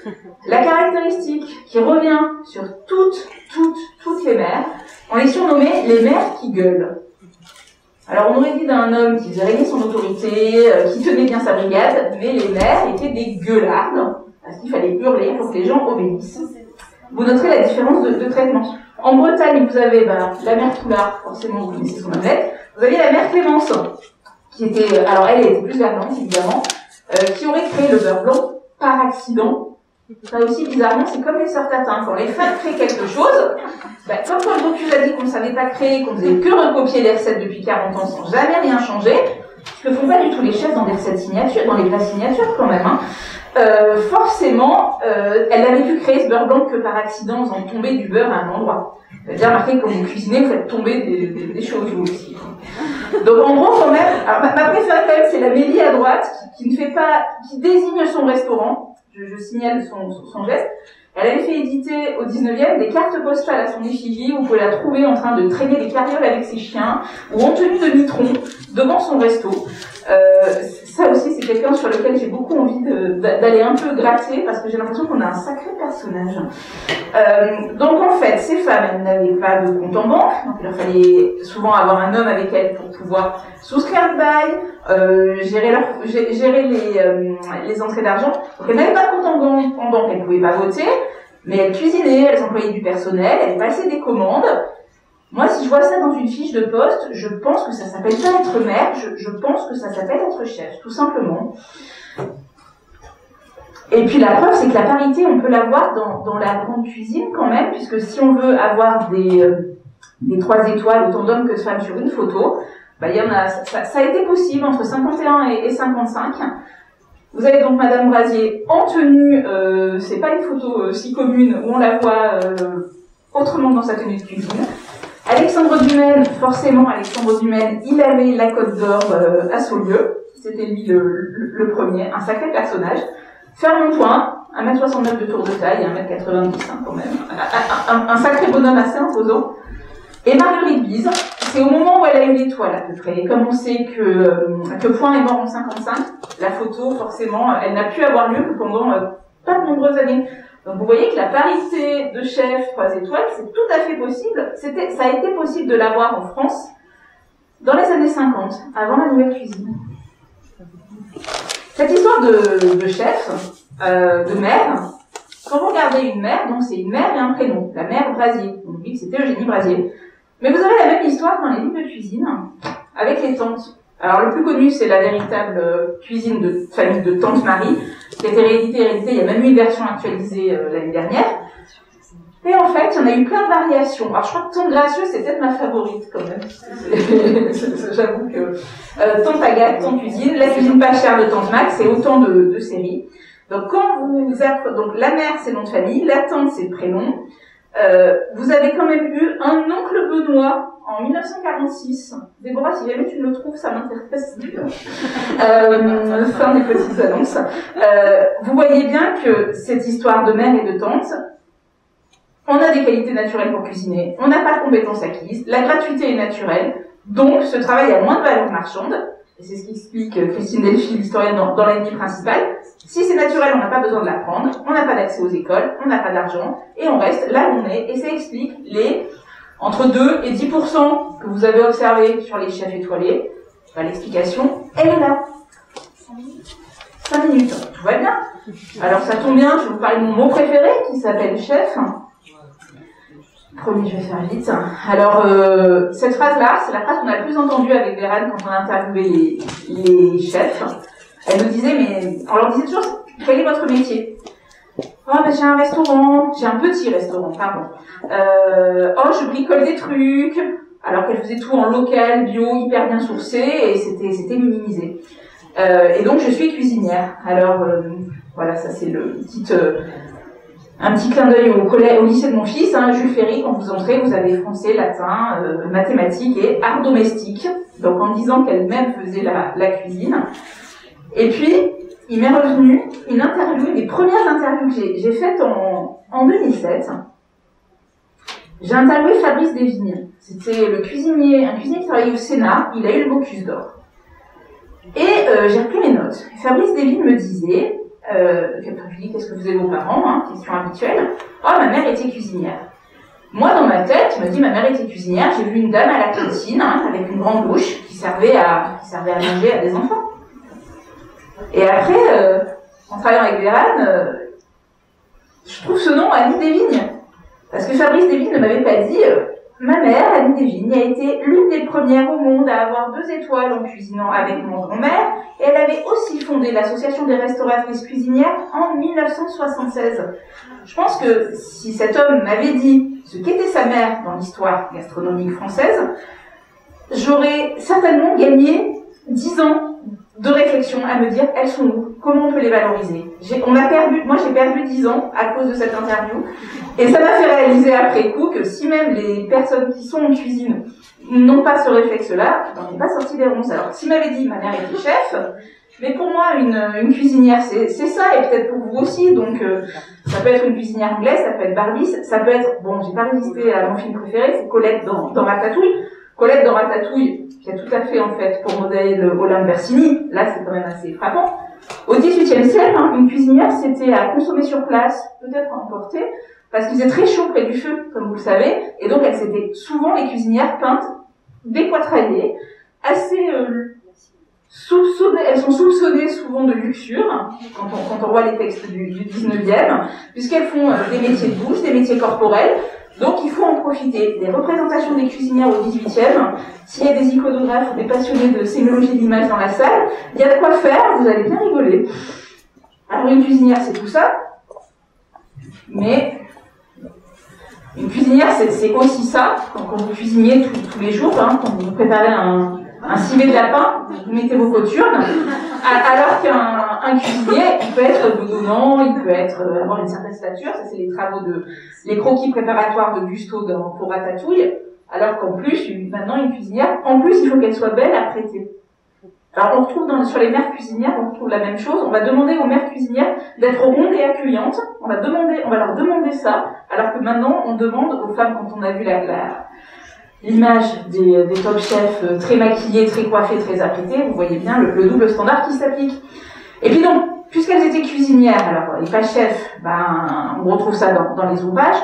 La caractéristique qui revient sur toutes les mères, on les surnommait les mères qui gueulent. Alors on aurait dit d'un homme qui faisait régner son autorité, qui tenait bien sa brigade, mais les mères étaient des gueulardes, parce qu'il fallait hurler pour que les gens obéissent. Vous noterez la différence de traitement. En Bretagne, vous avez la mère Toulard, forcément vous connaissez son omelette. Vous aviez la mère Clémence, qui était, alors elle était plus verdante évidemment, qui aurait créé le beurre blanc par accident. Ça aussi, bizarrement, c'est comme les sœurs Tatin. Quand les femmes créent quelque chose, comme quand le Bocuse a dit qu'on ne savait pas créer, qu'on faisait que recopier les recettes depuis 40 ans sans jamais rien changer, ce que font pas du tout les chefs dans des recettes signatures, dans les plats signatures quand même, forcément, elle n'avait pu créer ce beurre blanc que par accident en faisant tomber du beurre à un endroit. Vous avez bien remarqué que quand vous cuisinez, vous faites tomber des choses, vous aussi. Donc en gros, quand même, alors ma préférée quand même, c'est la Mélie à droite, qui désigne son restaurant. Je signale son geste. Elle avait fait éditer au 19e des cartes postales à son effigie. Vous pouvez la trouver en train de traîner des carrioles avec ses chiens, ou en tenue de mitron, devant son resto. Ça aussi, c'est quelqu'un sur lequel j'ai beaucoup envie d'aller un peu gratter, parce que j'ai l'impression qu'on a un sacré personnage. Donc en fait, ces femmes, elles n'avaient pas de compte en banque, donc il leur fallait souvent avoir un homme avec elles pour pouvoir souscrire le bail, gérer les entrées d'argent. Donc elles n'avaient pas de compte en banque, elles ne pouvaient pas voter, mais elles cuisinaient, elles employaient du personnel, elles passaient des commandes. Moi, si je vois ça dans une fiche de poste, je pense que ça s'appelle pas être mère, je pense que ça s'appelle être chef, tout simplement. Et puis la preuve, c'est que la parité, on peut l'avoir dans la grande cuisine quand même, puisque si on veut avoir des 3 étoiles, autant d'hommes que de femmes sur une photo, il y en a, ça a été possible entre 51 et 55. Vous avez donc Madame Brasier en tenue, c'est pas une photo si commune où on la voit autrement dans sa tenue de cuisine. Alexandre Dumaine, forcément Alexandre Dumaine, il avait la Côte d'Or à Saulieu, c'était lui le premier, un sacré personnage. Fernand Point, 1m69 de tour de taille, 1m90 quand même, un sacré bonhomme assez imposant. Et Marguerite Bise, c'est au moment où elle a eu l'étoile à peu près. Et comme on sait que Point est mort en 55, la photo, forcément, elle n'a pu avoir lieu que pendant pas de nombreuses années. Donc vous voyez que la parité de chef 3 étoiles, c'est tout à fait possible. Ça a été possible de l'avoir en France dans les années 50, avant la nouvelle cuisine. Cette histoire de chef, de mère, quand vous regardez une mère, donc c'est une mère et un prénom, la mère Brasier. On dit que c'était Eugénie Brasier. Mais vous avez la même histoire dans les livres de cuisine, avec les tantes. Alors le plus connu, c'est la véritable cuisine de famille de Tante Marie, qui a été rééditée, il y a même eu une version actualisée l'année dernière. Et en fait, il y en a eu plein de variations. Alors, je crois que Tante Gracieuse, c'est peut-être ma favorite, quand même. J'avoue que Tante Agathe, Tante Cuisine, La cuisine pas chère de Tante Max, c'est autant de séries. Donc, quand vous apprenez, donc, la mère, c'est le nom de famille, la tante, c'est le prénom. Vous avez quand même eu un oncle Benoît en 1946. Déborah, si jamais tu me le trouves, ça m'intéresse. Fin des petites annonces. Vous voyez bien que cette histoire de mère et de tante, on a des qualités naturelles pour cuisiner, on n'a pas de compétences acquises, la gratuité est naturelle, donc ce travail a moins de valeur marchande, et c'est ce qu'explique Christine Delphi, l'historienne dans l'ennemi principal. Si c'est naturel, on n'a pas besoin de l'apprendre, on n'a pas d'accès aux écoles, on n'a pas d'argent, et on reste là où on est, et ça explique les entre 2 et 10% que vous avez observés sur les chefs étoilés. L'explication, elle est là. 5 minutes, tout va bien. Alors ça tombe bien, je vais vous parler de mon mot préféré, qui s'appelle chef. Promis, je vais faire vite. Alors, cette phrase-là, c'est la phrase qu'on a le plus entendue avec Vérane quand on a interviewé les chefs. Elle nous disait, mais on leur disait toujours, quel est votre métier? Oh, ben j'ai un restaurant, j'ai un petit restaurant, pardon. Oh, je bricole des trucs. Alors qu'elle faisait tout en local, bio, hyper bien sourcé, et c'était minimisé. Et donc, je suis cuisinière. Alors, voilà, ça c'est un petit clin d'œil au lycée de mon fils, hein, Jules Ferry. Quand vous entrez, vous avez français, latin, mathématiques et art domestique. Donc en disant qu'elle-même faisait la cuisine. Et puis, il m'est revenu une interview, une des premières interviews que j'ai faites en 2007. J'ai interviewé Fabrice Desvignes. C'était un cuisinier qui travaillait au Sénat. Il a eu le Bocuse d'Or. Et j'ai repris mes notes. Fabrice Desvignes me disait... je lui dis, qu'est-ce que faisaient vos parents, hein, question habituelle. Oh, ma mère était cuisinière. Moi, dans ma tête, je me dis, ma mère était cuisinière, j'ai vu une dame à la cantine, hein, avec une grande bouche, qui servait à manger à des enfants. Et après, en travaillant avec Vérane, je trouve ce nom Annie Desvignes. Parce que Fabrice Desvignes ne m'avait pas dit, ma mère, Annie Desvignes, a été l'une des premières au monde à avoir 2 étoiles en cuisinant avec mon grand-mère, et elle avait aussi fondé l'association des restauratrices cuisinières en 1976. Je pense que si cet homme m'avait dit ce qu'était sa mère dans l'histoire gastronomique française, j'aurais certainement gagné 10 ans de réflexion à me dire, elles sont où? Comment on peut les valoriser? Moi j'ai perdu 10 ans à cause de cette interview, et ça m'a fait réaliser après coup que si même les personnes qui sont en cuisine n'ont pas ce réflexe-là, on n'est pas sorti des ronces. Alors, s'il m'avait dit, ma mère était chef, mais pour moi, une cuisinière, c'est ça, et peut-être pour vous aussi, donc ça peut être une cuisinière anglaise, ça peut être Barbie, ça peut être, bon, j'ai pas résisté à mon film préféré, c'est Colette dans Ratatouille. Colette dans Ratatouille, qui a tout à fait, en fait, pour modèle Olympe Versini, là, c'est quand même assez frappant. Au XVIIIe siècle, hein, une cuisinière, c'était à consommer sur place, peut-être à emporter, parce qu'il faisait très chaud près du feu, comme vous le savez, et donc elles étaient souvent, les cuisinières, peintes, dépoitraillées, assez soupçonnées, elles sont soupçonnées souvent de luxure, quand on voit les textes du 19e, puisqu'elles font des métiers de bouche, des métiers corporels. Donc il faut en profiter. Les représentations des cuisinières au 18e, s'il y a des iconographes ou des passionnés de sémiologie de l'image dans la salle, il y a de quoi faire, vous allez bien rigoler. Alors une cuisinière, c'est tout ça, mais une cuisinière, c'est aussi ça, quand vous cuisiniez tous les jours, hein, quand vous préparez un civet de lapin, vous mettez vos coturnes, alors qu'un cuisinier, il peut être bedonnant, il peut avoir une certaine stature, ça c'est les croquis préparatoires de Gusto pour Ratatouille, alors qu'en plus, maintenant une cuisinière, en plus il faut qu'elle soit belle à prêter. Alors on retrouve sur les mères cuisinières, on retrouve la même chose, on va demander aux mères cuisinières d'être rondes et accueillantes, on va leur demander ça, alors que maintenant on demande aux femmes, quand on a vu l'image des top chefs très maquillés, très coiffés, très apprêtés, vous voyez bien le double standard qui s'applique. Et puis donc, puisqu'elles étaient cuisinières, alors les pas chefs, on retrouve ça dans les ouvrages,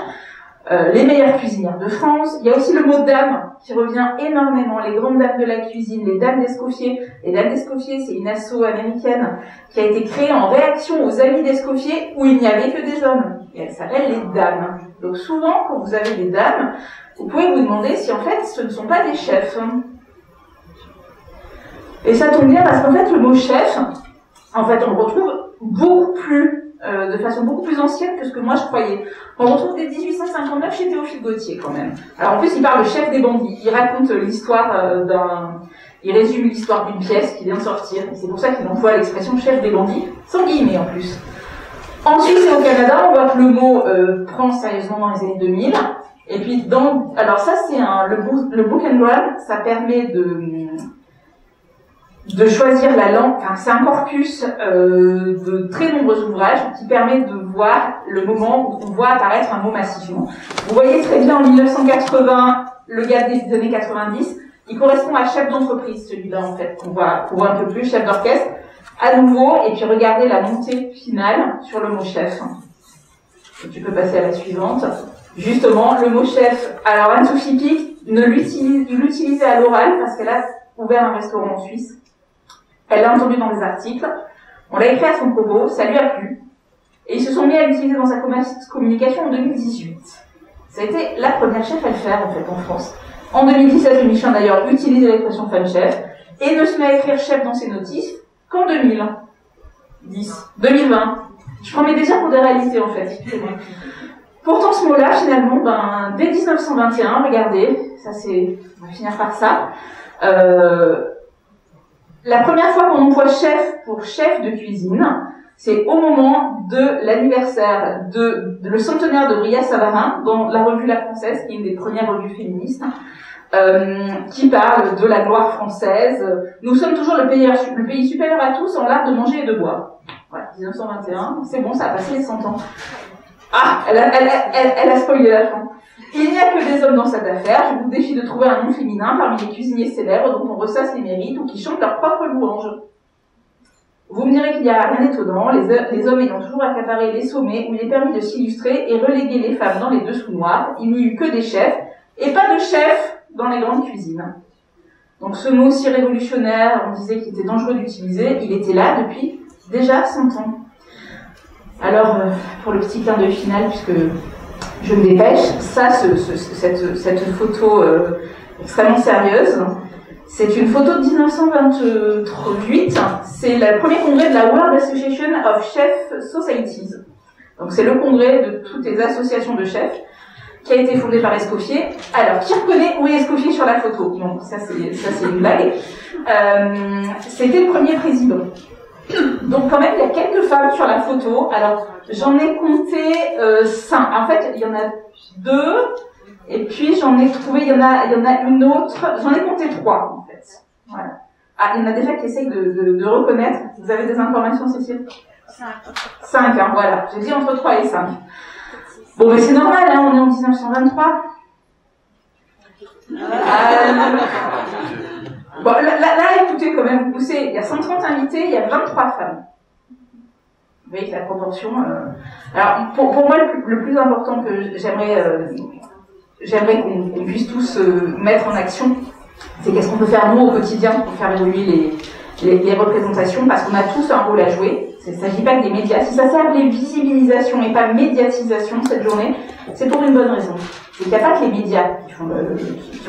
les meilleures cuisinières de France. Il y a aussi le mot dame qui revient énormément, les grandes dames de la cuisine, les dames d'Escoffier. Les dames d'Escoffier, c'est une asso américaine qui a été créée en réaction aux amis d'Escoffier où il n'y avait que des hommes. Et elle s'appelle les dames. Donc souvent, quand vous avez des dames, vous pouvez vous demander si en fait ce ne sont pas des chefs. Et ça tombe bien parce qu'en fait le mot chef, en fait on le retrouve beaucoup plus de façon beaucoup plus ancienne que ce que moi je croyais. On retrouve dès 1859 chez Théophile Gautier quand même. Alors en plus il parle de chef des bandits, il raconte l'histoire il résume l'histoire d'une pièce qui vient de sortir, et c'est pour ça qu'il emploie l'expression chef des bandits, sans guillemets en plus. En Suisse et au Canada, on voit que le mot prend sérieusement dans les années 2000. Et puis alors ça c'est le book and run, ça permet de choisir la langue, enfin c'est un corpus de très nombreux ouvrages qui permet de voir le moment où on voit apparaître un mot massivement. Vous voyez très bien en 1980, le gars des années 90, il correspond à chef d'entreprise, celui-là en fait, qu'on voit un peu plus, chef d'orchestre, à nouveau, et puis regardez la montée finale sur le mot chef. Et tu peux passer à la suivante. Justement, le mot chef, alors Anne-Sophie Pic l'utilisait à l'oral parce qu'elle a ouvert un restaurant en Suisse. Elle l'a entendu dans des articles. On l'a écrit à son propos, ça lui a plu. Et ils se sont mis à l'utiliser dans sa communication en 2018. Ça a été la première chef à le faire, en fait, en France. En 2017, le Michelin, d'ailleurs, utilisait l'expression femme chef et ne se met à écrire chef dans ses notices qu'en 2020. Je prends mes désirs pour des réalités, en fait. Pourtant, ce mot-là, finalement, dès 1921, regardez, on va finir par ça, la première fois qu'on emploie chef pour chef de cuisine, c'est au moment de l'anniversaire le centenaire de Brillat-Savarin, dans la revue La Française, qui est une des premières revues féministes, qui parle de la gloire française. Nous sommes toujours le pays supérieur à tous en l'art de manger et de boire. Voilà, 1921, c'est bon, ça a passé les 100 ans. Ah, elle a spoilé la fin. Il n'y a que des hommes dans cette affaire. Je vous défie de trouver un nom féminin parmi les cuisiniers célèbres dont on ressasse les mérites ou qui chantent leurs propres louanges. Vous me direz qu'il n'y a rien d'étonnant, les hommes ayant toujours accaparé les sommets où il est permis de s'illustrer et reléguer les femmes dans les dessous noirs. Il n'y eut que des chefs et pas de chefs dans les grandes cuisines. Donc ce mot si révolutionnaire, on disait qu'il était dangereux d'utiliser, il était là depuis déjà 100 ans. Alors, pour le petit clin d'œil final, puisque je me dépêche, ça, cette photo extrêmement sérieuse, c'est une photo de 1928. C'est le premier congrès de la World Association of Chef Societies. Donc c'est le congrès de toutes les associations de chefs qui a été fondé par Escoffier. Alors, qui reconnaît où est Escoffier sur la photo? Non, ça c'est une blague. C'était le premier président. Donc quand même, il y a quelques femmes sur la photo. Alors, j'en ai compté 5. En fait, il y en a 2. Et puis, j'en ai trouvé, il y en a une autre. J'en ai compté 3, en fait. Voilà. Ah, il y en a déjà qui essayent de reconnaître. Vous avez des informations, Cécile? 5, hein, voilà. J'ai dit entre 3 et 5. Bon, mais c'est normal, hein, on est en 1923. Bon, là, écoutez, quand même, vous poussez, il y a 130 invités, il y a 23 femmes. Vous voyez que la proportion... Alors, pour moi, le plus important que j'aimerais qu'on puisse tous mettre en action, c'est qu'est-ce qu'on peut faire, nous, au quotidien, pour faire évoluer les représentations, parce qu'on a tous un rôle à jouer. Il ne s'agit pas que des médias. Si ça s'appelait visibilisation et pas médiatisation cette journée, c'est pour une bonne raison. C'est qu'il n'y a pas que les médias qui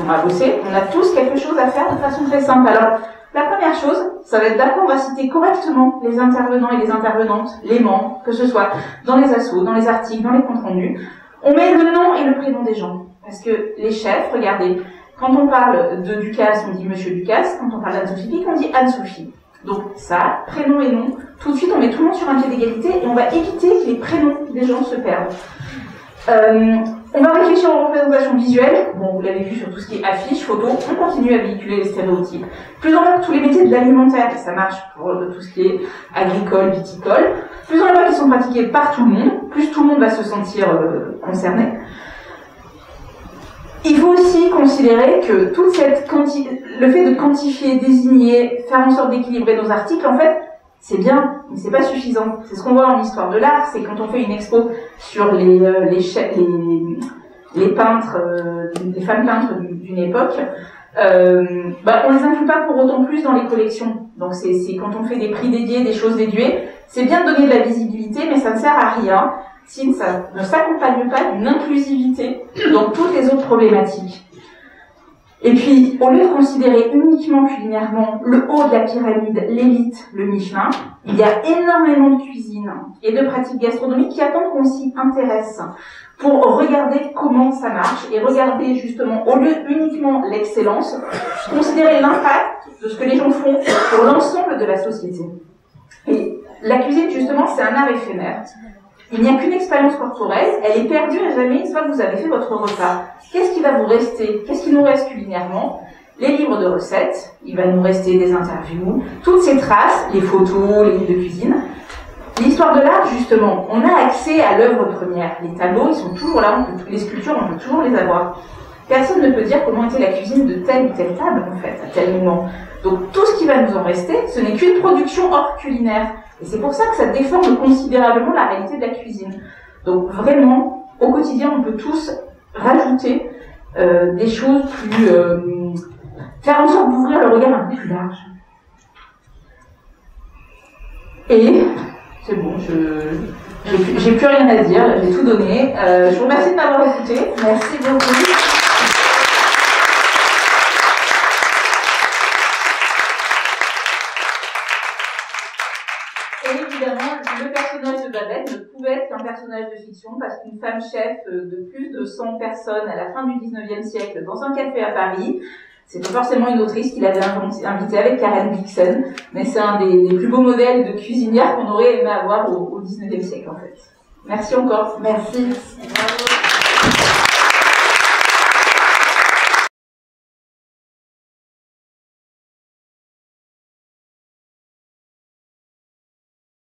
ont à bosser. On a tous quelque chose à faire de façon très simple. Alors, la première chose, ça va être d'apprendre à citer correctement les intervenants et les intervenantes, les membres, que ce soit dans les assos, dans les articles, dans les comptes rendus. On met le nom et le prénom des gens. Parce que les chefs, regardez, quand on parle de Ducasse, on dit Monsieur Ducasse. Quand on parle d'Anne-Sophie Pic, on dit Anne-Sophie. Donc ça, prénom et nom, tout de suite on met tout le monde sur un pied d'égalité et on va éviter que les prénoms des gens se perdent. On va réfléchir aux représentations visuelles. Bon, vous l'avez vu sur tout ce qui est affiches, photos, on continue à véhiculer les stéréotypes. Plus on voit tous les métiers de l'alimentaire, et ça marche pour tout ce qui est agricole, viticole, plus on voit qu'ils sont pratiqués par tout le monde, plus tout le monde va se sentir concerné. Il faut aussi considérer que toute le fait de quantifier, désigner, faire en sorte d'équilibrer nos articles, en fait, c'est bien, mais c'est pas suffisant. C'est ce qu'on voit en histoire de l'art, c'est quand on fait une expo sur les peintres, les femmes peintres d'une époque, on les inclut pas pour autant plus dans les collections. Donc c'est quand on fait des prix dédiés, des choses déduées, c'est bien de donner de la visibilité, mais ça ne sert à rien si ça ne s'accompagne pas d'une inclusivité dans toutes les autres problématiques. Et puis, au lieu de considérer uniquement culinairement le haut de la pyramide, l'élite, le Michelin, il y a énormément de cuisine et de pratiques gastronomiques qui attendent qu'on s'y intéresse pour regarder comment ça marche et regarder justement, au lieu uniquement l'excellence, considérer l'impact de ce que les gens font pour l'ensemble de la société. Et la cuisine, justement, c'est un art éphémère. Il n'y a qu'une expérience corporelle, elle est perdue à jamais une fois que vous avez fait votre repas. Qu'est-ce qui va vous rester? Qu'est-ce qui nous reste culinairement? Les livres de recettes, il va nous rester des interviews, toutes ces traces, les photos, les livres de cuisine. L'histoire de l'art, justement, on a accès à l'œuvre première. Les tableaux, ils sont toujours là, les sculptures, on peut toujours les avoir. Personne ne peut dire comment était la cuisine de telle ou telle table, en fait, à tel moment. Donc tout ce qui va nous en rester, ce n'est qu'une production hors culinaire. Et c'est pour ça que ça déforme considérablement la réalité de la cuisine. Donc vraiment, au quotidien, on peut tous rajouter des choses plus... faire en sorte d'ouvrir le regard un peu plus large. Et c'est bon, j'ai plus rien à dire, j'ai tout donné. Je vous remercie de m'avoir écouté. Merci beaucoup. Et évidemment, le personnage de Babette ne pouvait être qu'un personnage de fiction parce qu'une femme chef de plus de 100 personnes à la fin du 19e siècle dans un café à Paris, c'est pas forcément une autrice qui l'avait invitée avec Karen Blixen, mais c'est un des plus beaux modèles de cuisinière qu'on aurait aimé avoir au 19e siècle en fait. Merci encore. Merci. Bravo.